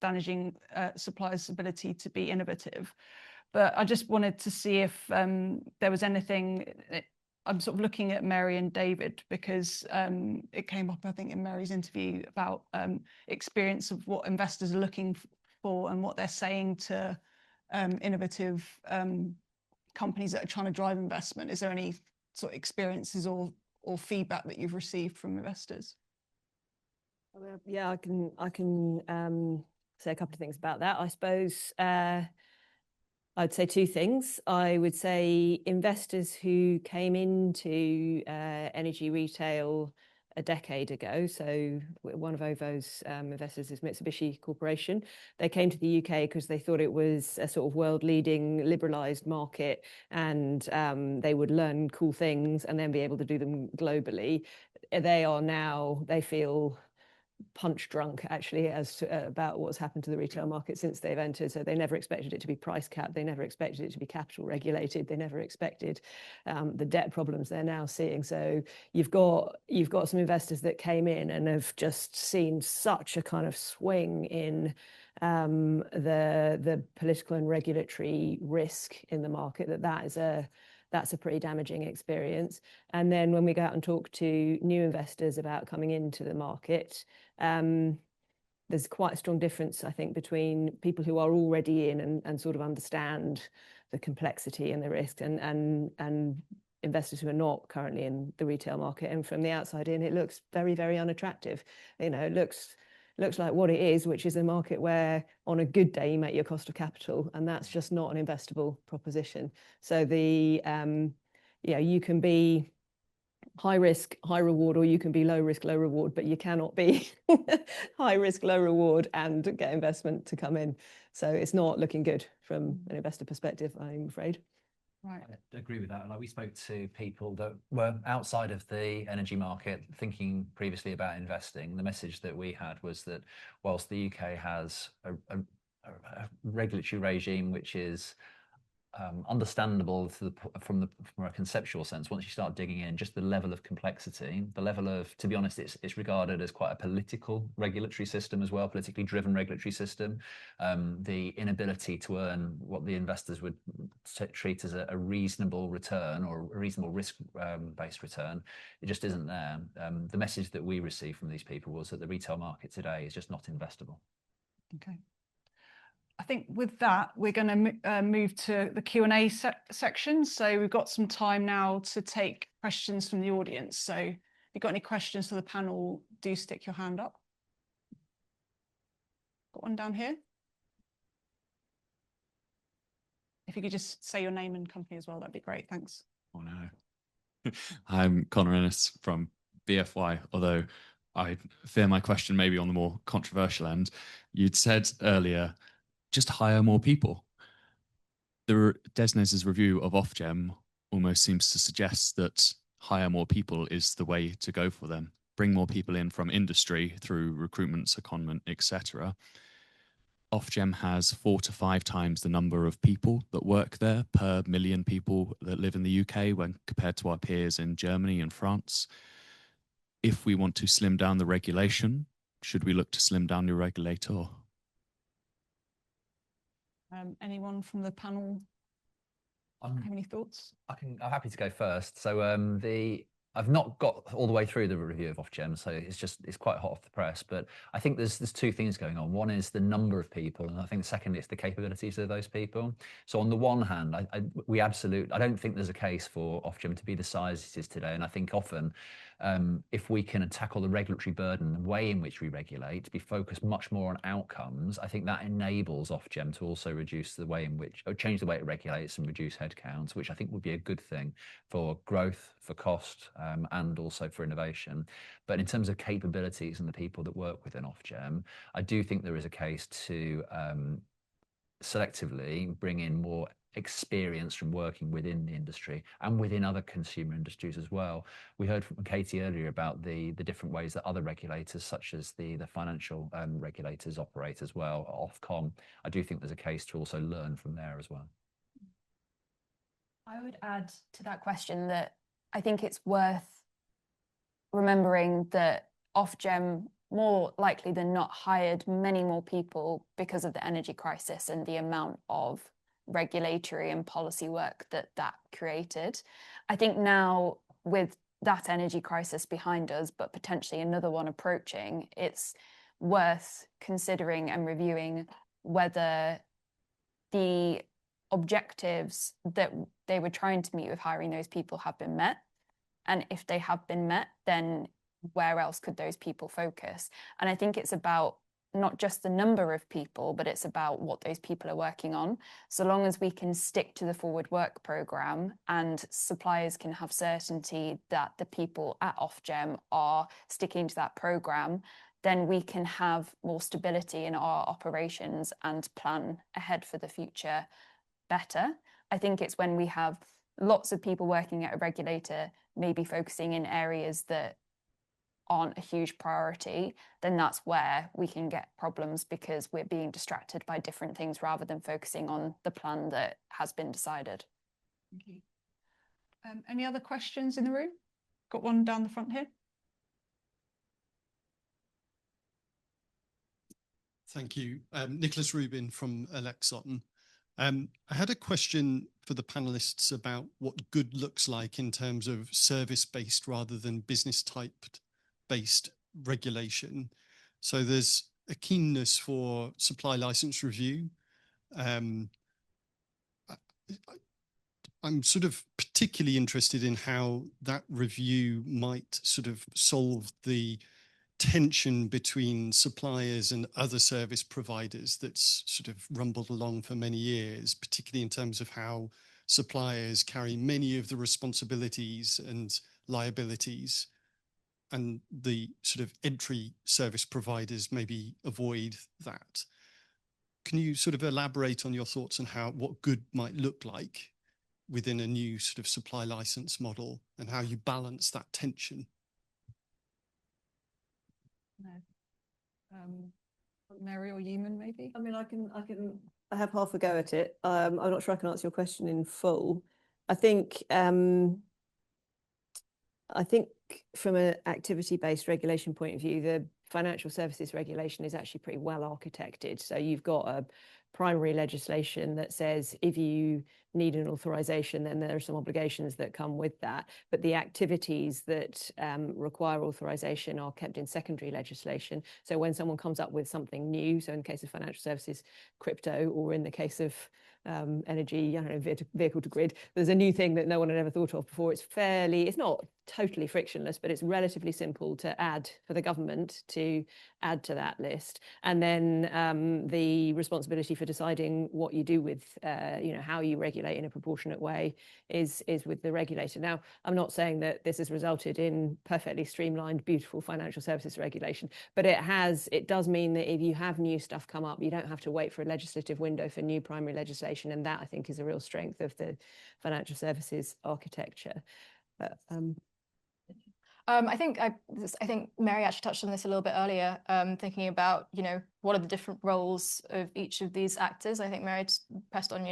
damaging suppliers' ability to be innovative. But I just wanted to see if there was anything. I'm sort of looking at Mary and David because it came up, I think, in Mary's interview about experience of what investors are looking for and what they're saying to innovative companies that are trying to drive investment. Is there any sort of experiences or feedback that you've received from investors? Yeah, I can say a couple of things about that. I suppose I'd say two things. I would say investors who came into energy retail a decade ago. So one of OVO's investors is Mitsubishi Corporation. They came to the UK because they thought it was a sort of world-leading liberalised market, and they would learn cool things and then be able to do them globally. They feel punch drunk actually about what's happened to the retail market since they've entered. So they never expected it to be price capped, they never expected it to be capital regulated, they never expected the debt problems they're now seeing. So you've got some investors that came in and have just seen such a kind of swing in the political and regulatory risk in the market that's a pretty damaging experience. And then when we go out and talk to new investors about coming into the market, there's quite a strong difference, I think, between people who are already in and sort of understand the complexity and the risk, and investors who are not currently in the retail market. And from the outside in, it looks very, very unattractive. You know, it looks like what it is, which is a market where on a good day you make your cost of capital, and that's just not an investable proposition. So you can be high risk, high reward, or you can be low risk, low reward, but you cannot be high risk, low reward and get investment to come in. So it's not looking good from an investor perspective, I'm afraid. Right. I agree with that. Like, we spoke to people that were outside of the energy market thinking previously about investing. The message that we had was that whilst the UK has a regulatory regime which is understandable from a conceptual sense. Once you start digging in, just the level of complexity, the level of, to be honest, it's regarded as quite a political regulatory system as well, politically driven regulatory system. The inability to earn what the investors would treat as a reasonable return or a reasonable risk-based return, it just isn't there. The message that we received from these people was that the retail market today is just not investable. Okay. I think with that, we're going to move to the Q&A section. So we've got some time now to take questions from the audience. So if you've got any questions for the panel, do stick your hand up. Got one down here. If you could just say your name and company as well, that'd be great. Thanks. Oh no. I'm Connor Ennis from BFY, although I fear my question may be on the more controversial end. You'd said earlier, just hire more people. Desnes's review of Ofgem almost seems to suggest that hire more people is the way to go for them. Bring more people in from industry through recruitment, secondment, etc. Ofgem has 4 to 5 times the number of people that work there per million people that live in the UK when compared to our peers in Germany and France. If we want to slim down the regulation, should we look to slim down the regulator? Anyone from the panel have any thoughts? I'm happy to go first. So I've not got all the way through the review of Ofgem, so it's quite hot off the press. But I think there's 2 things going on. One is the number of people, and I think secondly it's the capabilities of those people. So on the one hand, I don't think there's a case for Ofgem to be the size it is today, and I think often if we can tackle the regulatory burden, the way in which we regulate, be focused much more on outcomes, I think that enables Ofgem to also reduce the way in which, or change the way it regulates and reduce headcounts, which I think would be a good thing for growth, for cost, and also for innovation. But in terms of capabilities and the people that work within Ofgem, I do think there is a case to selectively bring in more experience from working within the industry and within other consumer industries as well. We heard from Katie earlier about the different ways that other regulators, such as the financial regulators, operate as well, Ofcom. I do think there's a case to also learn from there as well. I would add to that question that I think it's worth remembering that Ofgem more likely than not hired many more people because of the energy crisis and the amount of regulatory and policy work that created. I think now with that energy crisis behind us, but potentially another one approaching, it's worth considering and reviewing whether the objectives that they were trying to meet with hiring those people have been met. And if they have been met, then where else could those people focus? And I think it's about not just the number of people, but it's about what those people are working on. So long as we can stick to the forward work programme and suppliers can have certainty that the people at Ofgem are sticking to that programme, then we can have more stability in our operations and plan ahead for the future better. I think it's when we have lots of people working at a regulator, maybe focusing in areas that aren't a huge priority, then that's where we can get problems because we're being distracted by different things rather than focusing on the plan that has been decided. Thank you. Any other questions in the room? Got one down the front here. Thank you. Nicholas Rubin from Alexon. I had a question for the panelists about what good looks like in terms of service-based rather than business-type-based regulation. So there's a keenness for supply license review. I'm sort of particularly interested in how that review might sort of solve the tension between suppliers and other service providers that's sort of rumbled along for many years, particularly in terms of how suppliers carry many of the responsibilities and liabilities, and the sort of entry service providers maybe avoid that. Can you sort of elaborate on your thoughts on what good might look like within a new sort of supply license model and how you balance that tension? No. Mary or Yumann, maybe? I mean, I can have half a go at it. I'm not sure I can answer your question in full. I think from an activity-based regulation point of view, the financial services regulation is actually pretty well architected. So you've got a primary legislation that says if you need an authorization, then there are some obligations that come with that. But the activities that require authorization are kept in secondary legislation. So when someone comes up with something new, so in the case of financial services, crypto, or in the case of energy, I don't know, vehicle to grid, there's a new thing that no one had ever thought of before. It's not totally frictionless, but it's relatively simple to add for the government to add to that list. And then the responsibility for deciding what you do with, how you regulate in a proportionate way is with the regulator. Now, I'm not saying that this has resulted in perfectly streamlined, beautiful financial services regulation, but it does mean that if you have new stuff come up, you don't have to wait for a legislative window for new primary legislation. And that, I think, is a real strength of the financial services architecture. I think Mary actually touched on this a little bit earlier, thinking about, what are the different roles of each of these actors. I think Mary pressed on,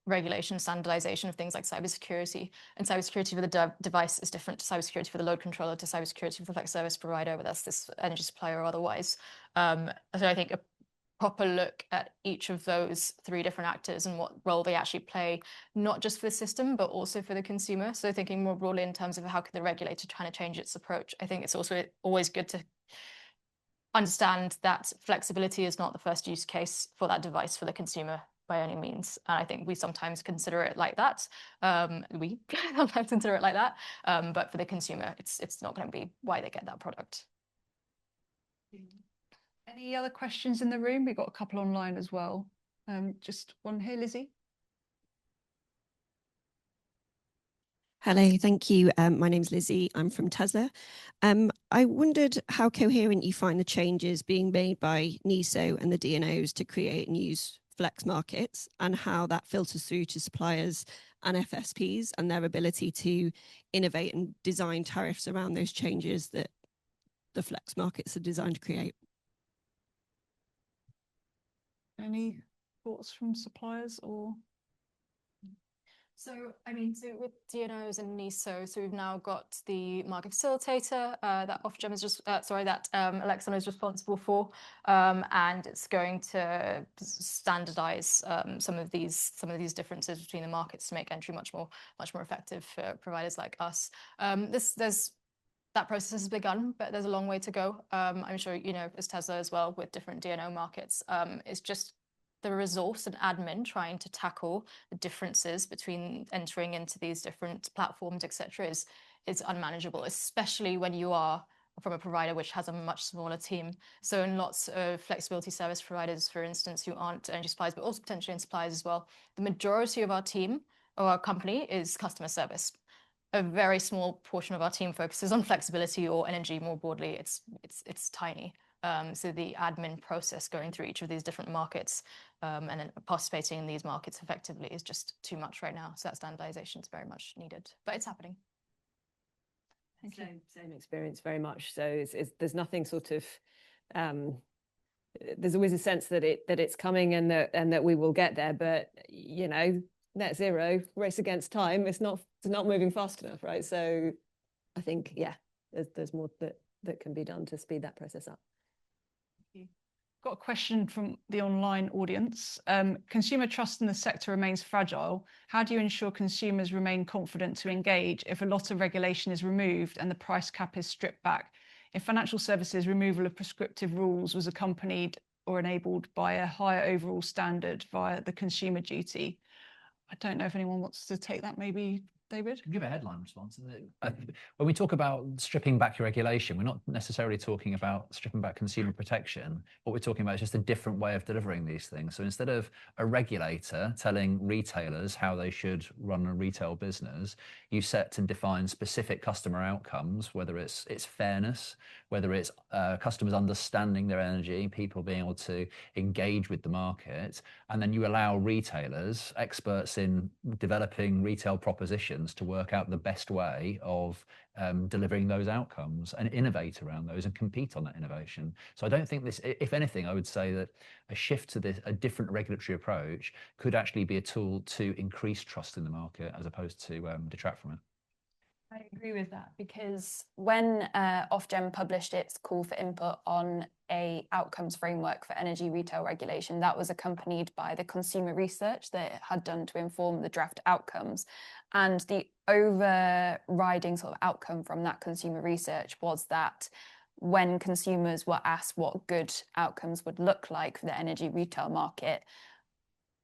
regulation, standardization of things like cybersecurity. And cybersecurity for the device is different to cybersecurity for the load controller, to cybersecurity for the flex service provider, whether that's this energy supplier or otherwise. So I think a proper look at each of those three different actors and what role they actually play, not just for the system, but also for the consumer. So thinking more broadly in terms of how can the regulator try to change its approach. I think it's also always good to understand that flexibility is not the first use case for that device for the consumer by any means. And I think we sometimes consider it like that. We sometimes consider it like that. But for the consumer, it's not going to be why they get that product. Any other questions in the room? We've got a couple online as well. Just one here, Lizzie. Hello, thank you. My name's Lizzie. I'm from Tesla. I wondered how coherent you find the changes being made by NESO and the DNOs to create and use flex markets, and how that filters through to suppliers and FSPs and their ability to innovate and design tariffs around those changes that the flex markets are designed to create. Any thoughts from suppliers or? So, with DNOs and NESO, so we've now got the market facilitator that Ofgem is just, that Alexon is responsible for, and it's going to standardize some of these differences between the markets to make entry much more effective for providers like us. That process has begun, but there's a long way to go. I'm sure, as Tesla as well, with different DNO markets, it's just the resource and admin trying to tackle the differences between entering into these different platforms, etc., is unmanageable, especially when you are from a provider which has a much smaller team. So in lots of flexibility service providers, for instance, who aren't energy suppliers, but also potentially in suppliers as well, the majority of our team or our company is customer service. A very small portion of our team focuses on flexibility or energy more broadly. It's tiny. So the admin process going through each of these different markets and then participating in these markets effectively is just too much right now. So that standardization is very much needed, but it's happening. Same experience very much. So there's nothing sort of there's always a sense that it's coming and that we will get there, but net zero, race against time, it's not moving fast enough, right? So I think there's more that can be done to speed that process up. Got a question from the online audience. Consumer trust in the sector remains fragile. How do you ensure consumers remain confident to engage if a lot of regulation is removed and the price cap is stripped back? If financial services removal of prescriptive rules was accompanied or enabled by a higher overall standard via the consumer duty? I don't know if anyone wants to take that, maybe David? Give a headline response. When we talk about stripping back your regulation, we're not necessarily talking about stripping back consumer protection. What we're talking about is just a different way of delivering these things. So instead of a regulator telling retailers how they should run a retail business, you set and define specific customer outcomes, whether it's fairness, whether it's customers understanding their energy, people being able to engage with the market, and then you allow retailers, experts in developing retail propositions, solutions to work out the best way of delivering those outcomes and innovate around those and compete on that innovation. So I don't think this, if anything, I would say that a shift to this, a different regulatory approach could actually be a tool to increase trust in the market as opposed to detract from it. I agree with that, because when Ofgem published its call for input on a outcomes framework for energy retail regulation, that was accompanied by the consumer research that it had done to inform the draft outcomes. And the overriding sort of outcome from that consumer research was that when consumers were asked what good outcomes would look like for the energy retail market,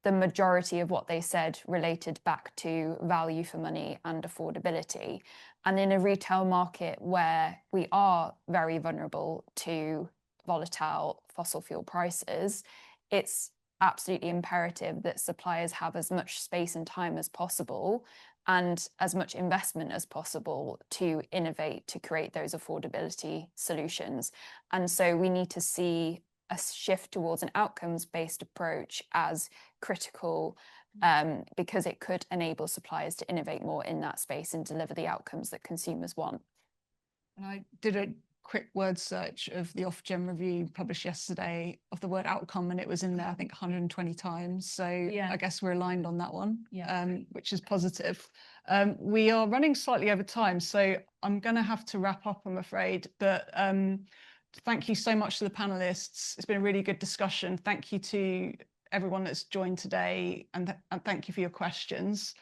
the majority of what they said related back to value for money and affordability. And in a retail market where we are very vulnerable to volatile fossil fuel prices, it's absolutely imperative that suppliers have as much space and time as possible and as much investment as possible to innovate, to create those affordability solutions. And so we need to see a shift towards an outcomes-based approach as critical, because it could enable suppliers to innovate more in that space and deliver the outcomes that consumers want. And I did a quick word search of the Ofgem review published yesterday of the word outcome, and it was in there, I think, 120 times. So Yeah. I guess we're aligned on that one, Yeah. which is positive. We are running slightly over time, so I'm going to have to wrap up, I'm afraid. But thank you so much to the panelists. It's been a really good discussion. Thank you to everyone that's joined today, and thank you for your questions.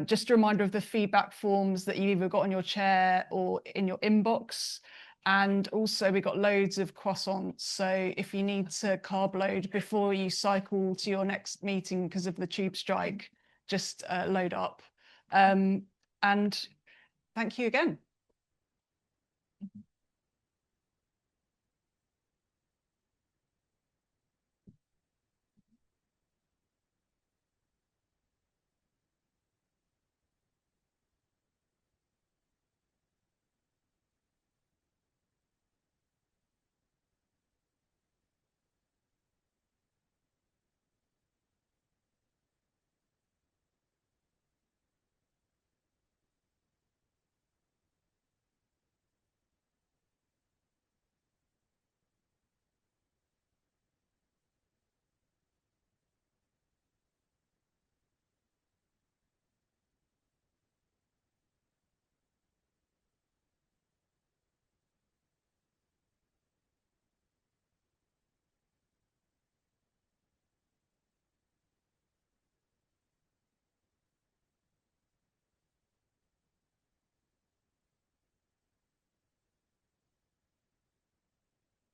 Just a reminder of the feedback forms that you either got on your chair or in your inbox. And also we got loads of croissants. So if you need to carb load before you cycle to your next meeting because of the tube strike, just load up. And thank you again.